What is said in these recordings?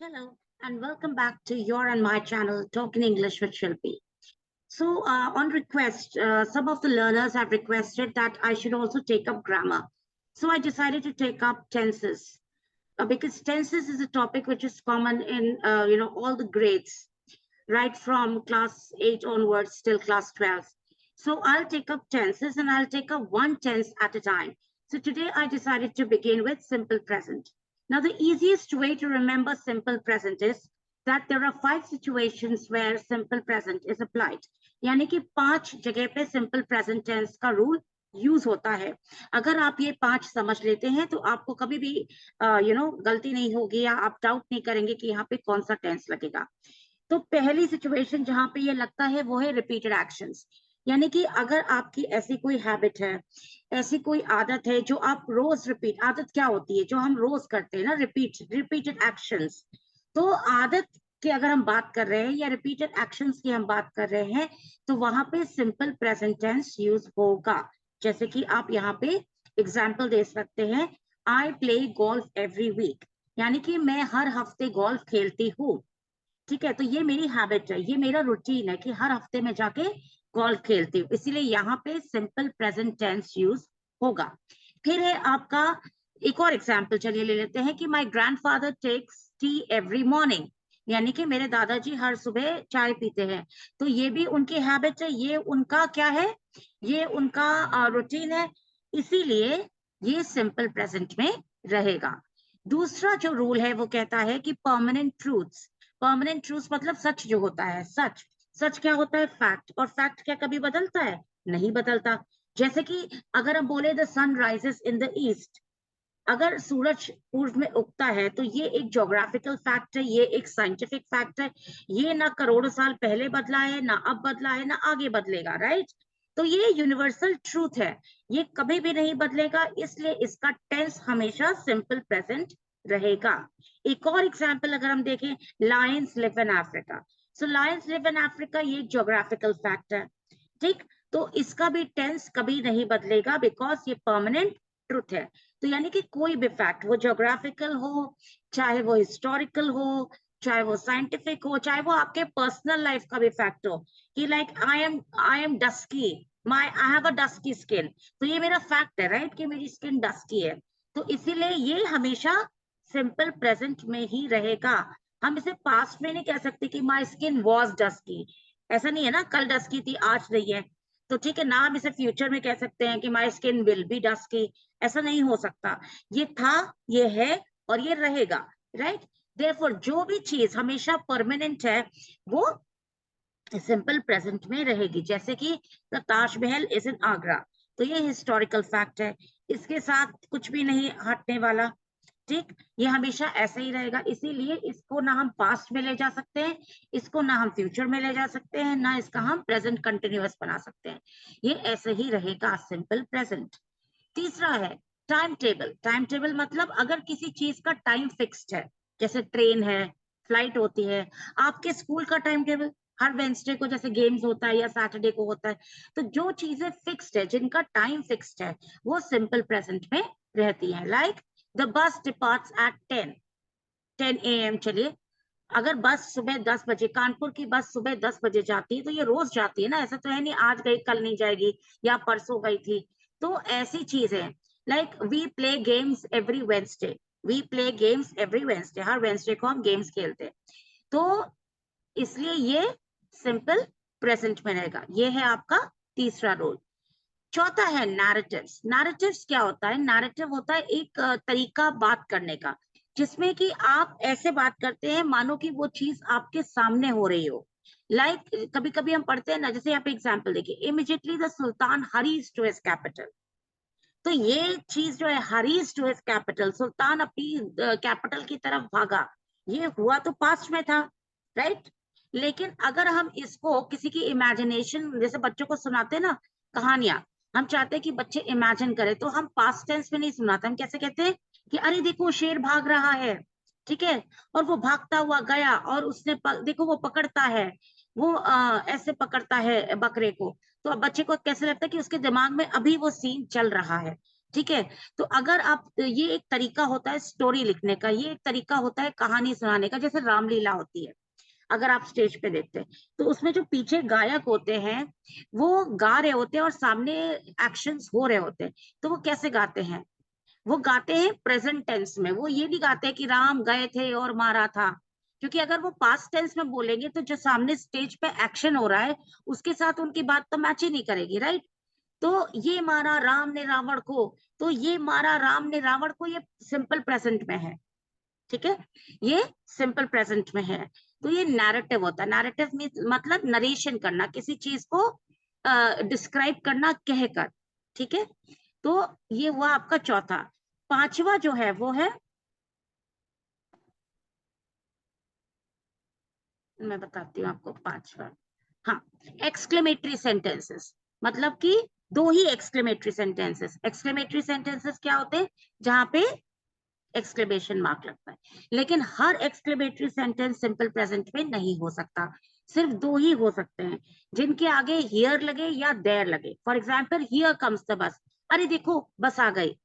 Hello and welcome back to your and my channel, Talking English with Shilpi. So, on request, some of the learners have requested that I should also take up grammar. So, I decided to take up tenses because tenses is a topic which is common in all the grades, right from class 8 onwards till class 12. So, I'll take up tenses and I'll take up one tense at a time. So, today I decided to begin with simple present. Now, the easiest way to remember simple present is that there are 5 situations where simple present is applied. यानी कि 5 जगह पे simple present tense का rule use होता है. अगर आप ये 5 समझ लेते हैं तो आपको कभी भी गलती नहीं होगी या आप डाउट नहीं करेंगे कि यहाँ पे कौन सा टेंस लगेगा. तो पहली सिचुएशन जहां पे ये लगता है वो है रिपीटेड एक्शंस. यानी कि अगर आपकी ऐसी कोई हैबिट है, ऐसी कोई आदत है जो आप रोज रिपीट, आदत क्या होती है जो हम रोज करते हैं ना, रिपीटेड एक्शंस. तो आदत की अगर हम बात कर रहे हैं या रिपीटेड एक्शंस की हम बात कर रहे हैं तो वहां पे सिंपल प्रेजेंट टेंस यूज होगा. जैसे कि आप यहाँ पे एग्जाम्पल दे सकते हैं, I play golf every week, यानी कि मैं हर हफ्ते गोल्फ खेलती हूँ. ठीक है, तो ये मेरी हैबिट है, ये मेरा रूटीन है कि हर हफ्ते में जाके गोल्फ खेलती हूँ, इसीलिए यहाँ पे सिंपल प्रेजेंट टेंस यूज होगा. फिर है आपका एक और एग्जाम्पल, चलिए ले लेते हैं कि my grandfather takes tea every morning, यानी कि मेरे दादाजी हर सुबह चाय पीते हैं. तो ये भी उनकी हैबिट है, ये उनका क्या है, ये उनका रूटीन है, इसीलिए ये सिंपल प्रेजेंट में रहेगा. दूसरा जो रूल है वो कहता है कि परमानेंट ट्रूथ्स. परमानेंट ट्रूथ मतलब सच जो होता है, सच. सच क्या होता है, फैक्ट. और फैक्ट क्या कभी बदलता है, नहीं बदलता. जैसे कि अगर हम बोले the sun rises in the east, अगर सूरज पूर्व में उगता है तो ये एक ज्योग्राफिकल फैक्ट है, ये एक साइंटिफिक फैक्ट है. ये ना करोड़ों साल पहले बदला है, ना अब बदला है, ना आगे बदलेगा, राइट. तो ये यूनिवर्सल ट्रूथ है, ये कभी भी नहीं बदलेगा, इसलिए इसका टेंस हमेशा सिंपल प्रेजेंट रहेगा. एक और एग्जांपल अगर हम देखें, Lions live in Africa. So Lions live in Africa ये ज्योग्राफिकल फैक्ट है, ठीक. तो इसका भी टेंस कभी नहीं बदलेगा बिकॉज ये परमानेंट ट्रुथ है. तो यानी कि कोई भी फैक्ट, वो ज्योग्राफिकल हो, चाहे वो हिस्टोरिकल हो, चाहे वो साइंटिफिक हो, चाहे वो आपके पर्सनल लाइफ का भी फैक्ट हो कि like I am dusky, I have a dusky skin, तो ये मेरा फैक्ट है, राइट, कि मेरी स्किन डस्की है. तो इसीलिए ये हमेशा सिंपल प्रेजेंट में ही रहेगा. हम इसे पास्ट में नहीं कह सकते कि माई स्किन वॉज डस्की, ऐसा नहीं है ना, कल डस्की थी आज नहीं है. तो ठीक है ना, हम इसे फ्यूचर में कह सकते हैं कि my skin will be dusky, ऐसा नहीं हो सकता. ये था, ये है और ये रहेगा, राइट. देयरफॉर जो भी चीज हमेशा परमानेंट है वो सिंपल प्रेजेंट में रहेगी. जैसे कि the Taj Mahal is in Agra, तो ये हिस्टोरिकल फैक्ट है, इसके साथ कुछ भी नहीं हटने वाला, ठीक. ये हमेशा ऐसा ही रहेगा, इसीलिए इसको ना हम पास्ट में ले जा सकते हैं, इसको ना हम फ्यूचर में ले जा सकते हैं, ना इसका हम प्रेजेंट कंटिन्यूअस बना सकते हैं. ये ऐसे ही रहेगा सिंपल प्रेजेंट. तीसरा है टाइम टेबल. टाइम टेबल मतलब अगर किसी चीज का टाइम फिक्स्ड है, जैसे ट्रेन है, फ्लाइट होती है, आपके स्कूल का टाइम टेबल हर वेंसडे को जैसे गेम्स होता है या सैटरडे को होता है, तो जो चीजें फिक्स्ड है, जिनका टाइम फिक्स्ड है, वो सिंपल प्रेजेंट में रहती है. Like the bus departs at 10 AM. चलिए, अगर बस सुबह 10 बजे, कानपुर की बस सुबह 10 बजे जाती है तो ये रोज जाती है ना, ऐसा तो है नहीं आज गई कल नहीं जाएगी या परसों गई थी. तो ऐसी चीज है. Like we play games every Wednesday, we play games every Wednesday, हर वेंसडे को हम गेम्स खेलते हैं. तो इसलिए ये सिंपल प्रेजेंट में रहेगा. ये है आपका तीसरा रूल. चौथा है नैरेटिव्स. नैरेटिव्स क्या होता है, नैरेटिव होता है एक तरीका बात करने का, जिसमें कि आप ऐसे बात करते हैं मानो कि वो चीज आपके सामने हो रही हो. लाइक कभी कभी हम पढ़ते हैं ना, जैसे यहाँ पे एग्जांपल देखिए, immediately the sultan hurries to his capital. तो ये चीज जो है, हरीज टू हिज कैपिटल, सुल्तान अपनी कैपिटल की तरफ भागा, ये हुआ तो पास्ट में था, राइट. लेकिन अगर हम इसको किसी की इमेजिनेशन, जैसे बच्चों को सुनाते हैं ना कहानियां, हम चाहते हैं कि बच्चे इमेजिन करें, तो हम पास्ट टेंस में नहीं सुनाते, हम कैसे कहते हैं कि अरे देखो शेर भाग रहा है, ठीक है, और वो भागता हुआ गया और उसने देखो वो पकड़ता है, वो ऐसे पकड़ता है बकरे को. तो अब बच्चे को कैसे लगता है कि उसके दिमाग में अभी वो सीन चल रहा है. ठीक है। तो अगर आप, ये एक तरीका होता है स्टोरी लिखने का, ये एक तरीका होता है कहानी सुनाने का, जैसे रामलीला होती है अगर आप स्टेज पे देखते हैं, तो उसमें जो पीछे गायक होते हैं वो गा रहे होते हैं और सामने एक्शंस हो रहे होते हैं। तो वो कैसे गाते हैं? वो गाते हैं प्रेजेंट टेंस में। वो ये नहीं गाते कि राम गए थे और मारा था, क्योंकि अगर वो पास्ट टेंस में बोलेंगे तो जो सामने स्टेज पे एक्शन हो रहा है उसके साथ उनकी बात तो मैच ही नहीं करेगी, राइट? तो ये मारा राम ने रावण को, तो ये मारा राम ने रावण को, ये सिंपल प्रेजेंट में है, ठीक है, ये सिंपल प्रेजेंट में है। तो ये नैरेटिव होता है। नैरेटिव मतलब नरेशन करना, किसी चीज को डिस्क्राइब करना कहकर, ठीक है। तो ये हुआ आपका चौथा। पांचवा जो है वो है, मैं बताती हूँ आपको पांचवा। हाँ, एक्सक्लेमेटरी सेंटेंसेस, मतलब कि दो ही एक्सक्लेमेटरी सेंटेंसेस। एक्सक्लेमेटरी सेंटेंसेस क्या होते हैं? जहां पे एक्सक्लेमेशन मार्क लगता है। लेकिन हर एक्सक्लेमेटरी सेंटेंस सिंपल प्रेजेंट में नहीं हो सकता। सिर्फ दो ही हो सकते हैं, जिनके आगे हियर लगे या देयर लगे। For example, here comes the bus, अरे देखो बस आ गई,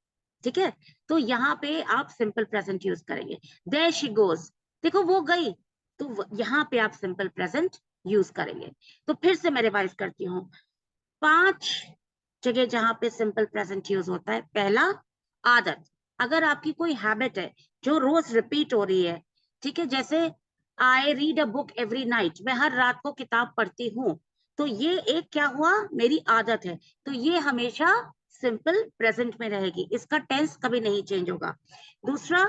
ठीक है। तो यहाँ पे आप सिंपल प्रेजेंट यूज करेंगे। देयर शी गोज, देखो वो गई, तो यहाँ पे आप सिंपल प्रेजेंट यूज करेंगे। तो फिर से मैं रिवाइज करती हूँ। 5 जगह जहां पे सिंपल प्रेजेंट यूज होता है। पहला, आदत। अगर आपकी कोई हैबिट है जो रोज रिपीट हो रही है, ठीक है, जैसे I read a book every night, मैं हर रात को किताब पढ़ती हूँ, तो ये एक क्या हुआ, मेरी आदत है। तो ये हमेशा सिंपल प्रेजेंट में रहेगी, इसका टेंस कभी नहीं चेंज होगा। दूसरा,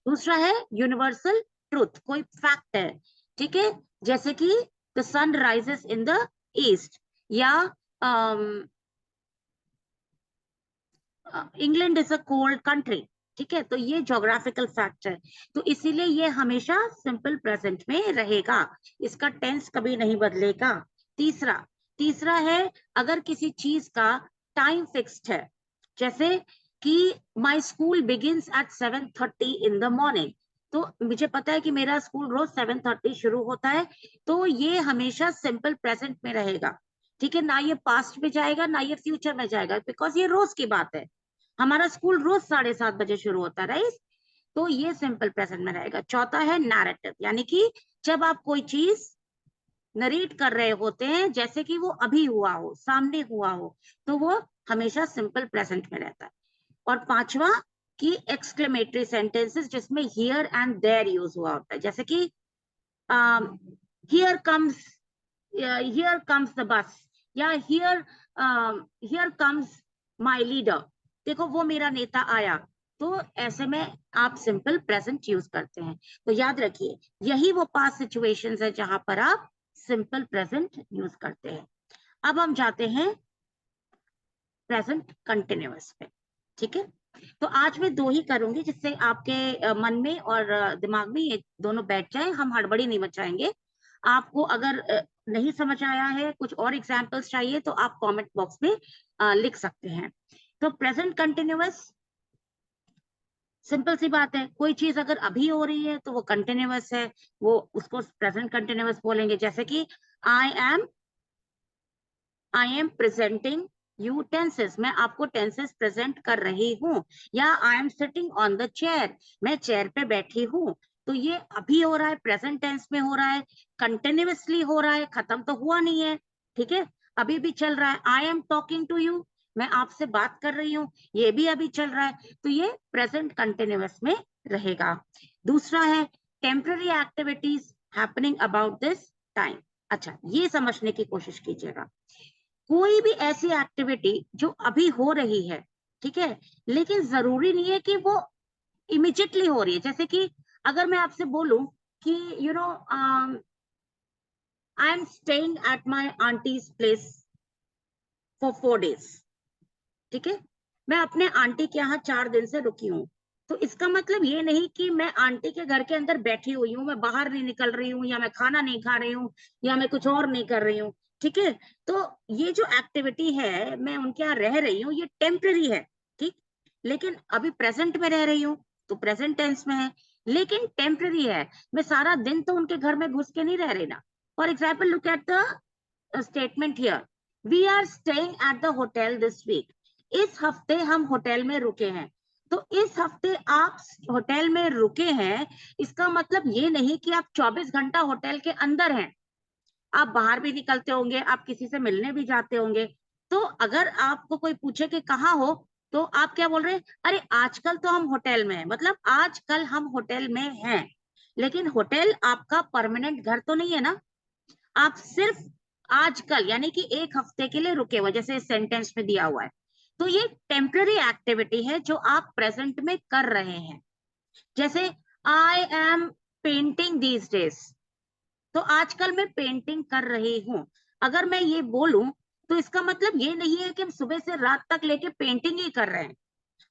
दूसरा है यूनिवर्सल ट्रूथ, कोई फैक्ट है, ठीक है, जैसे कि the sun rises in the east, या England is a cold country, ठीक है। तो ये ज्योग्राफिकल फैक्ट है, तो इसीलिए ये हमेशा सिंपल प्रेजेंट में रहेगा, इसका टेंस कभी नहीं बदलेगा। तीसरा, तीसरा है, अगर किसी चीज का टाइम फिक्स्ड है, जैसे कि my school begins at 7:30 in the morning, तो मुझे पता है कि मेरा स्कूल रोज 7:30 शुरू होता है, तो ये हमेशा सिंपल प्रेजेंट में रहेगा, ठीक है। ना ये पास्ट में जाएगा ना ये फ्यूचर में जाएगा, बिकॉज ये रोज की बात है। हमारा स्कूल रोज 7:30 शुरू होता है, राइट? तो ये सिंपल प्रेजेंट में रहेगा। चौथा है नैरेटिव, यानी कि जब आप कोई चीज नरेट कर रहे होते हैं, जैसे कि वो अभी हुआ हो, सामने हुआ हो, तो वो हमेशा सिंपल प्रेजेंट में रहता है। और पांचवा, की एक्सक्लेमेटरी सेंटेंसेस जिसमें हियर एंड देयर यूज हुआ होता है, जैसे कि here comes, here comes the bus, या हियर कम्स माय लीडर, देखो वो मेरा नेता आया। तो ऐसे में आप सिंपल प्रेजेंट यूज करते हैं। तो याद रखिए, यही वो पास्ट सिचुएशंस है जहां पर आप सिंपल प्रेजेंट यूज करते हैं। अब हम जाते हैं प्रेजेंट कंटिन्यूअस पे, ठीक है। तो आज मैं दो ही करूंगी, जिससे आपके मन में और दिमाग में ये दोनों बैठ जाए, हम हड़बड़ी नहीं मचाएंगे। आपको अगर नहीं समझ आया है, कुछ और एग्जांपल्स चाहिए, तो आप कमेंट बॉक्स में लिख सकते हैं। तो प्रेजेंट कंटिन्यूअस, सिंपल सी बात है, कोई चीज अगर अभी हो रही है तो वो कंटिन्यूअस है, वो उसको प्रेजेंट कंटिन्यूअस बोलेंगे। जैसे कि I am I am presenting you tenses, मैं आपको टेंसेस प्रेजेंट कर रही हूँ। या I am sitting on the chair, मैं चेयर पे बैठी हूँ। तो ये अभी हो रहा है, प्रेजेंट टेंस में हो रहा है, कंटिन्यूअसली हो रहा है, खत्म तो हुआ नहीं है, ठीक है, अभी भी चल रहा है। I am talking to you, मैं आपसे बात कर रही हूँ, ये भी अभी चल रहा है, तो ये प्रेजेंट कंटिन्यूअस में रहेगा। दूसरा है temporary activities happening about this time. अच्छा, ये समझने की कोशिश कीजिएगा, कोई भी ऐसी एक्टिविटी जो अभी हो रही है, ठीक है, लेकिन जरूरी नहीं है कि वो इमिजिएटली हो रही है। जैसे कि अगर मैं आपसे बोलूं कि you know I am staying at my aunties place for 4 days, ठीक है, मैं अपने आंटी के यहाँ 4 दिन से रुकी हूँ। तो इसका मतलब ये नहीं कि मैं आंटी के घर के अंदर बैठी हुई हूँ, मैं बाहर नहीं निकल रही हूँ, या मैं खाना नहीं खा रही हूँ, या मैं कुछ और नहीं कर रही हूँ, ठीक है। तो ये जो एक्टिविटी है, मैं उनके यहाँ रह रही हूँ, ये टेम्पररी है, ठीक, लेकिन अभी प्रेजेंट में रह रही हूँ, तो प्रेजेंट टेंस में है, लेकिन टेम्पररी है। मैं सारा दिन तो उनके घर में घुस के नहीं रह रही ना। For example, look at the statement here, we are staying at the hotel this week, इस हफ्ते हम होटल में रुके हैं। तो इस हफ्ते आप होटल में रुके हैं, इसका मतलब ये नहीं कि आप 24 घंटा होटल के अंदर हैं। आप बाहर भी निकलते होंगे, आप किसी से मिलने भी जाते होंगे। तो अगर आपको कोई पूछे कि कहाँ हो, तो आप क्या बोल रहे हैं? अरे आजकल तो हम होटल में हैं, मतलब आजकल हम होटल में हैं। लेकिन होटल आपका परमानेंट घर तो नहीं है ना। आप सिर्फ आजकल यानी कि एक हफ्ते के लिए रुके हुए, जैसे सेंटेंस में दिया हुआ है। तो ये टेम्पररी एक्टिविटी है जो आप प्रेजेंट में कर रहे हैं। जैसे I am painting these days, तो आजकल मैं पेंटिंग कर रही हूं। अगर मैं ये बोलूं तो इसका मतलब ये नहीं है कि हम सुबह से रात तक लेके पेंटिंग ही कर रहे हैं।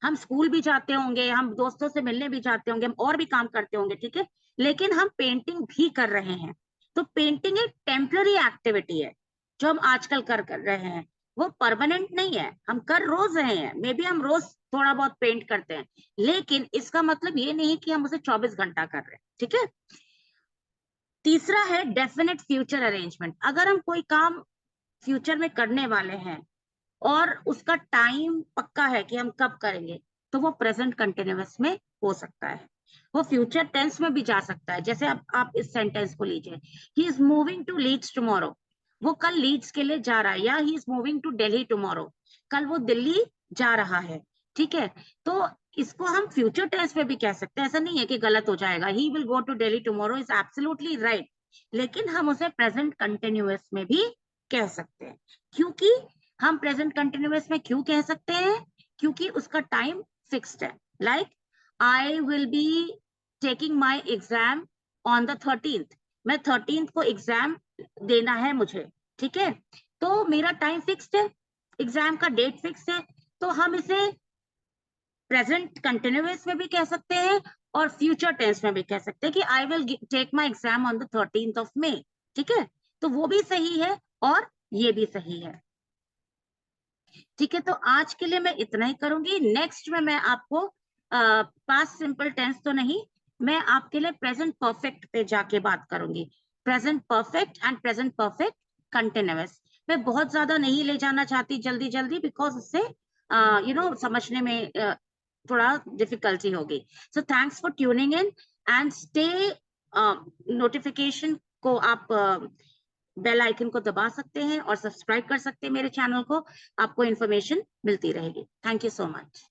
हम स्कूल भी जाते होंगे, हम दोस्तों से मिलने भी जाते होंगे, हम और भी काम करते होंगे, ठीक है, लेकिन हम पेंटिंग भी कर रहे हैं। तो पेंटिंग एक टेम्पररी एक्टिविटी है जो हम आजकल कर रहे हैं, वो परमानेंट नहीं है। हम कर रोज रहे हैं, मे बी हम रोज थोड़ा बहुत पेंट करते हैं, लेकिन इसका मतलब ये नहीं कि हम उसे 24 घंटा कर रहे हैं, ठीक है। तीसरा है डेफिनेट फ्यूचर अरेंजमेंट। अगर हम कोई काम फ्यूचर में करने वाले हैं और उसका टाइम पक्का है कि हम कब करेंगे, तो वो प्रेजेंट कंटिन्यूअस में हो सकता है। वो फ्यूचर टेंस में भी जा सकता है। जैसे आप इस सेंटेंस को लीजिए, he is moving to Leeds tomorrow, वो कल लीड्स के लिए जा रहा है, या he is moving to Delhi tomorrow, कल वो दिल्ली जा रहा है, ठीक है। तो इसको हम फ्यूचर टेंस में भी कह सकते हैं, ऐसा नहीं है कि गलत हो जाएगा। He will go to Delhi tomorrow is absolutely right, लेकिन हम उसे प्रेजेंट कंटिन्यूअस में भी कह सकते हैं। क्योंकि हम प्रेजेंट कंटिन्यूअस में क्यों कह सकते हैं? क्योंकि उसका टाइम फिक्स्ड है। Like I will be taking my exam on the 13th, मैं 13th को एग्जाम देना है मुझे, ठीक है। तो मेरा टाइम फिक्स्ड है, एग्जाम का डेट फिक्स है, तो हम इसे प्रेजेंट कंटिन्यूअस में भी कह सकते हैं और फ्यूचर टेंस में भी कह सकते हैं कि I will take my exam on the 13th of May, ठीक है। तो वो भी सही है और ये भी सही है, ठीक है। तो आज के लिए मैं इतना ही करूंगी। नेक्स्ट में मैं आपको पास्ट सिंपल टेंस तो नहीं, मैं आपके लिए प्रेजेंट परफेक्ट पे जाके बात करूंगी। Present perfect and present perfect continuous. मैं बहुत ज्यादा नहीं ले जाना चाहती जल्दी जल्दी, बिकॉज उससे समझने में थोड़ा डिफिकल्टी होगी। So thanks for tuning in and stay. Notification को आप बेल आइकन को दबा सकते हैं और सब्सक्राइब कर सकते हैं मेरे चैनल को, आपको इन्फॉर्मेशन मिलती रहेगी। Thank you so much.